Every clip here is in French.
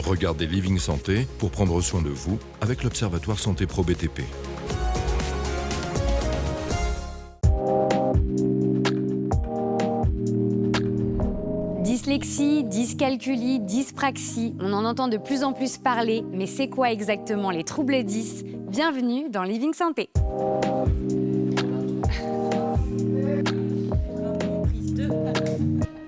Regardez Living Santé pour prendre soin de vous avec l'Observatoire Santé Pro BTP. Dyslexie, dyscalculie, dyspraxie, on en entend de plus en plus parler, mais c'est quoi exactement les troubles 10 ? Bienvenue dans Living Santé.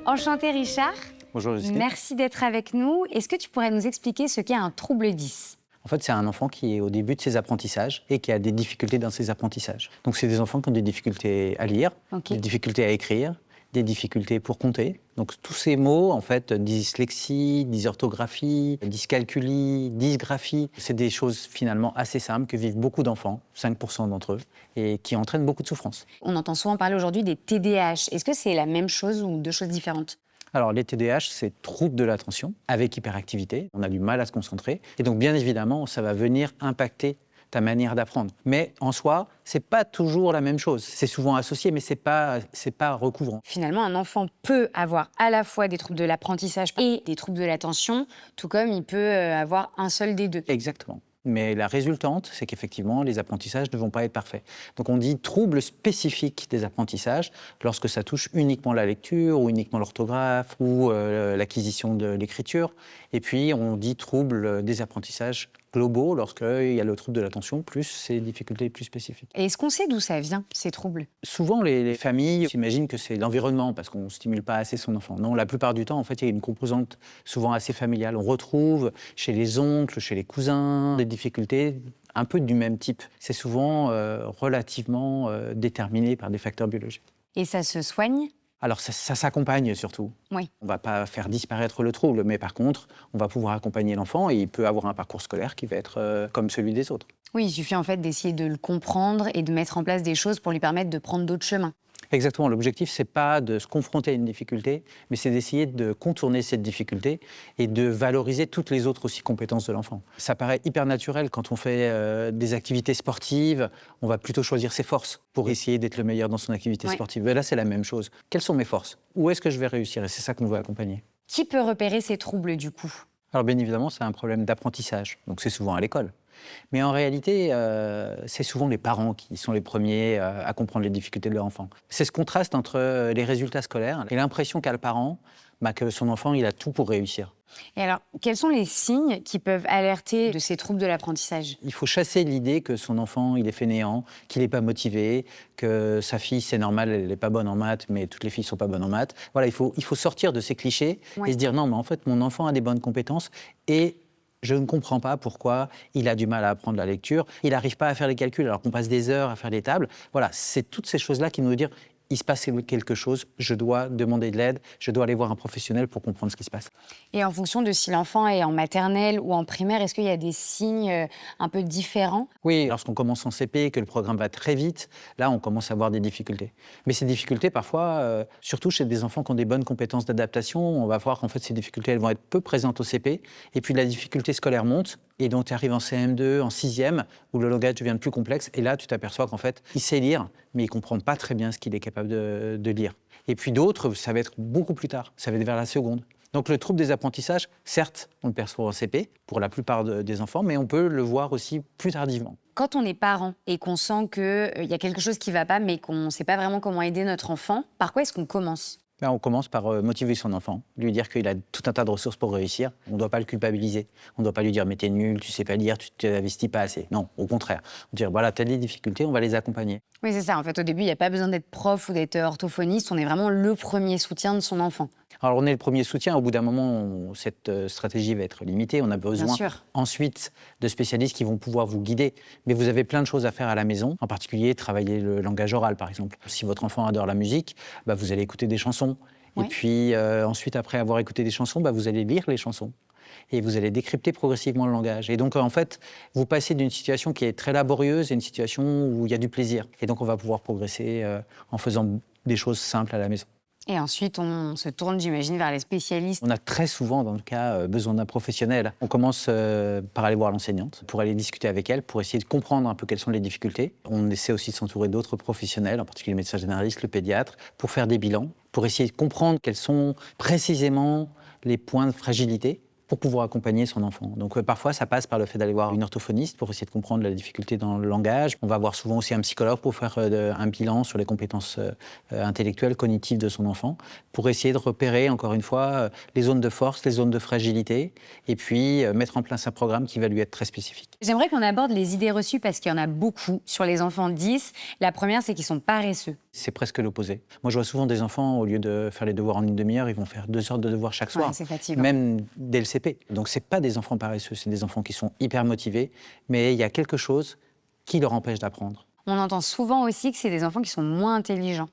Enchanté Richard. Bonjour Justine. Merci d'être avec nous. Est-ce que tu pourrais nous expliquer ce qu'est un trouble 10 ? En fait, c'est un enfant qui est au début de ses apprentissages et qui a des difficultés dans ses apprentissages. Donc, c'est des enfants qui ont des difficultés à lire, des difficultés à écrire, des difficultés pour compter. Donc, tous ces mots, en fait, dyslexie, dysorthographie, dyscalculie, dysgraphie, c'est des choses finalement assez simples que vivent beaucoup d'enfants, 5% d'entre eux, et qui entraînent beaucoup de souffrance. On entend souvent parler aujourd'hui des TDAH. Est-ce que c'est la même chose ou deux choses différentes ? Alors, les TDAH, c'est troubles de l'attention avec hyperactivité. On a du mal à se concentrer. Et donc, bien évidemment, ça va venir impacter ta manière d'apprendre. Mais en soi, c'est pas toujours la même chose. C'est souvent associé, mais c'est pas recouvrant. Finalement, un enfant peut avoir à la fois des troubles de l'apprentissage et des troubles de l'attention, tout comme il peut avoir un seul des deux. Exactement. Mais la résultante, c'est qu'effectivement, les apprentissages ne vont pas être parfaits. Donc on dit troubles spécifiques des apprentissages lorsque ça touche uniquement la lecture ou uniquement l'orthographe ou l'acquisition de l'écriture. Et puis on dit troubles des apprentissages globaux lorsqu'il y a le trouble de l'attention plus ces difficultés plus spécifiques. Et est-ce qu'on sait d'où ça vient, ces troubles ? Souvent, les familles s'imaginent que c'est l'environnement parce qu'on ne stimule pas assez son enfant. Non, la plupart du temps, en fait, il y a une composante souvent assez familiale. On retrouve chez les oncles, chez les cousins, des difficultés un peu du même type. C'est souvent relativement déterminé par des facteurs biologiques. Et ça se soigne ? Alors, ça s'accompagne surtout. Oui. On ne va pas faire disparaître le trouble, mais par contre, on va pouvoir accompagner l'enfant et il peut avoir un parcours scolaire qui va être comme celui des autres. Oui, il suffit en fait d'essayer de le comprendre et de mettre en place des choses pour lui permettre de prendre d'autres chemins. Exactement. L'objectif, c'est pas de se confronter à une difficulté, mais c'est d'essayer de contourner cette difficulté et de valoriser toutes les autres aussi compétences de l'enfant. Ça paraît hyper naturel quand on fait des activités sportives, on va plutôt choisir ses forces pour essayer d'être le meilleur dans son activité sportive. Mais là, c'est la même chose. Quelles sont mes forces ? Où est-ce que je vais réussir ? Et c'est ça qu'on veut accompagner. Qui peut repérer ces troubles du coup ? Alors bien évidemment, c'est un problème d'apprentissage, donc c'est souvent à l'école. Mais en réalité, c'est souvent les parents qui sont les premiers à comprendre les difficultés de leur enfant. C'est ce contraste entre les résultats scolaires et l'impression qu'a le parent que son enfant il a tout pour réussir. Et alors, quels sont les signes qui peuvent alerter de ces troubles de l'apprentissage ? Il faut chasser l'idée que son enfant il est fainéant, qu'il n'est pas motivé, que sa fille, c'est normal, elle n'est pas bonne en maths, mais toutes les filles ne sont pas bonnes en maths. Voilà, il faut sortir de ces clichés et se dire non, mais en fait, mon enfant a des bonnes compétences et je ne comprends pas pourquoi il a du mal à apprendre la lecture. Il n'arrive pas à faire les calculs alors qu'on passe des heures à faire les tables. Voilà, c'est toutes ces choses-là qui nous disent il se passe quelque chose, je dois demander de l'aide, je dois aller voir un professionnel pour comprendre ce qui se passe. Et en fonction de si l'enfant est en maternelle ou en primaire, est-ce qu'il y a des signes un peu différents ? Oui, lorsqu'on commence en CP, que le programme va très vite, là, on commence à avoir des difficultés. Mais ces difficultés, parfois, surtout chez des enfants qui ont des bonnes compétences d'adaptation, on va voir qu'en fait, ces difficultés, elles vont être peu présentes au CP. Et puis, la difficulté scolaire monte. Et donc, tu arrives en CM2, en 6e, où le langage devient plus complexe. Et là, tu t'aperçois qu'en fait, il sait lire, mais il ne comprend pas très bien ce qu'il est capable de lire. Et puis d'autres, ça va être beaucoup plus tard. Ça va être vers la seconde. Donc, le trouble des apprentissages, certes, on le perçoit en CP, pour la plupart des enfants, mais on peut le voir aussi plus tardivement. Quand on est parent et qu'on sent qu'il y a quelque chose qui ne va pas, mais qu'on ne sait pas vraiment comment aider notre enfant, par quoi est-ce qu'on commence ? On commence par motiver son enfant, lui dire qu'il a tout un tas de ressources pour réussir. On ne doit pas le culpabiliser. On ne doit pas lui dire « mais t'es nul, tu sais pas lire, tu t'investis pas assez ». Non, au contraire. Dire « voilà, t'as des difficultés, on va les accompagner ». Oui, c'est ça. En fait, au début, il n'y a pas besoin d'être prof ou d'être orthophoniste. On est vraiment le premier soutien de son enfant. Alors, on est le premier soutien. Au bout d'un moment, cette stratégie va être limitée. On a besoin ensuite de spécialistes qui vont pouvoir vous guider. Mais vous avez plein de choses à faire à la maison, en particulier travailler le langage oral, par exemple. Si votre enfant adore la musique, vous allez écouter des chansons. Et puis, ensuite, après avoir écouté des chansons, vous allez lire les chansons. Et vous allez décrypter progressivement le langage. Et donc, en fait, vous passez d'une situation qui est très laborieuse à une situation où il y a du plaisir. Et donc, on va pouvoir progresser en faisant des choses simples à la maison. Et ensuite, on se tourne, j'imagine, vers les spécialistes. On a très souvent, dans le cas, besoin d'un professionnel. On commence par aller voir l'enseignante, pour aller discuter avec elle, pour essayer de comprendre un peu quelles sont les difficultés. On essaie aussi de s'entourer d'autres professionnels, en particulier le médecin généraliste, le pédiatre, pour faire des bilans, pour essayer de comprendre quels sont précisément les points de fragilité, pour pouvoir accompagner son enfant. Donc parfois, ça passe par le fait d'aller voir une orthophoniste pour essayer de comprendre la difficulté dans le langage. On va voir souvent aussi un psychologue pour faire un bilan sur les compétences intellectuelles, cognitives de son enfant, pour essayer de repérer, encore une fois, les zones de force, les zones de fragilité, et puis mettre en place un programme qui va lui être très spécifique. J'aimerais qu'on aborde les idées reçues parce qu'il y en a beaucoup sur les enfants 10. La première, c'est qu'ils sont paresseux. C'est presque l'opposé. Moi, je vois souvent des enfants, au lieu de faire les devoirs en une demi-heure, ils vont faire 2 heures de devoirs chaque soir. Ouais, c'est fatigant. Même dès le CP. Donc, ce n'est pas des enfants paresseux, c'est des enfants qui sont hyper motivés, mais il y a quelque chose qui leur empêche d'apprendre. On entend souvent aussi que c'est des enfants qui sont moins intelligents.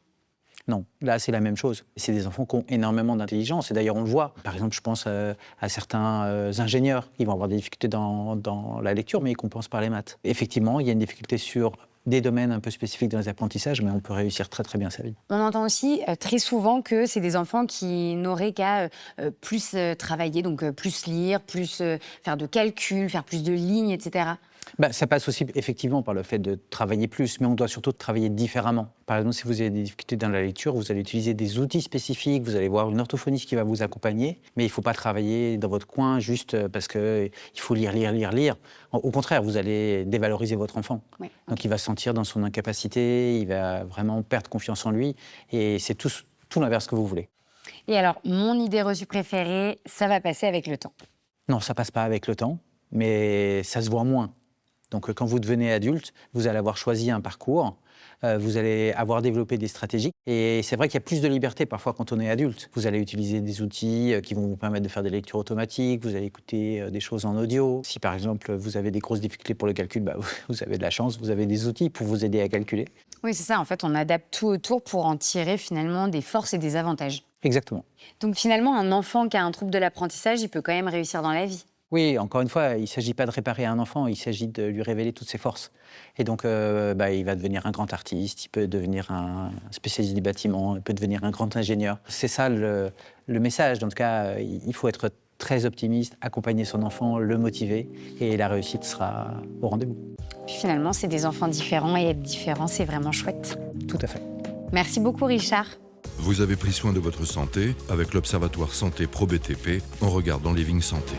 Non, là, c'est la même chose. C'est des enfants qui ont énormément d'intelligence. Et d'ailleurs, on le voit. Par exemple, je pense à certains ingénieurs qui vont avoir des difficultés dans la lecture, mais ils compensent par les maths. Effectivement, il y a une difficulté sur des domaines un peu spécifiques dans les apprentissages, mais on peut réussir très très bien sa vie. On entend aussi très souvent que c'est des enfants qui n'auraient qu'à plus travailler, donc plus lire, plus faire de calculs, faire plus de lignes, etc. Ça passe aussi effectivement par le fait de travailler plus, mais on doit surtout travailler différemment. Par exemple, si vous avez des difficultés dans la lecture, vous allez utiliser des outils spécifiques, vous allez voir une orthophoniste qui va vous accompagner, mais il ne faut pas travailler dans votre coin juste parce qu'il faut lire. Au contraire, vous allez dévaloriser votre enfant. Oui. Donc il va se sentir dans son incapacité, il va vraiment perdre confiance en lui, et c'est tout l'inverse que vous voulez. Et alors, mon idée reçue préférée, ça va passer avec le temps. Non, ça ne passe pas avec le temps, mais ça se voit moins. Donc, quand vous devenez adulte, vous allez avoir choisi un parcours, vous allez avoir développé des stratégies. Et c'est vrai qu'il y a plus de liberté parfois quand on est adulte. Vous allez utiliser des outils qui vont vous permettre de faire des lectures automatiques, vous allez écouter des choses en audio. Si par exemple, vous avez des grosses difficultés pour le calcul, vous avez de la chance, vous avez des outils pour vous aider à calculer. Oui, c'est ça. En fait, on adapte tout autour pour en tirer finalement des forces et des avantages. Exactement. Donc finalement, un enfant qui a un trouble de l'apprentissage, il peut quand même réussir dans la vie. Oui, encore une fois, il ne s'agit pas de réparer un enfant, il s'agit de lui révéler toutes ses forces. Et donc, il va devenir un grand artiste, il peut devenir un spécialiste du bâtiment, il peut devenir un grand ingénieur. C'est ça le message. En tout cas, il faut être très optimiste, accompagner son enfant, le motiver, et la réussite sera au rendez-vous. Puis finalement, c'est des enfants différents, et être différent, c'est vraiment chouette. Tout à fait. Merci beaucoup, Richard. Vous avez pris soin de votre santé avec l'Observatoire Santé Pro BTP en regardant Living Santé.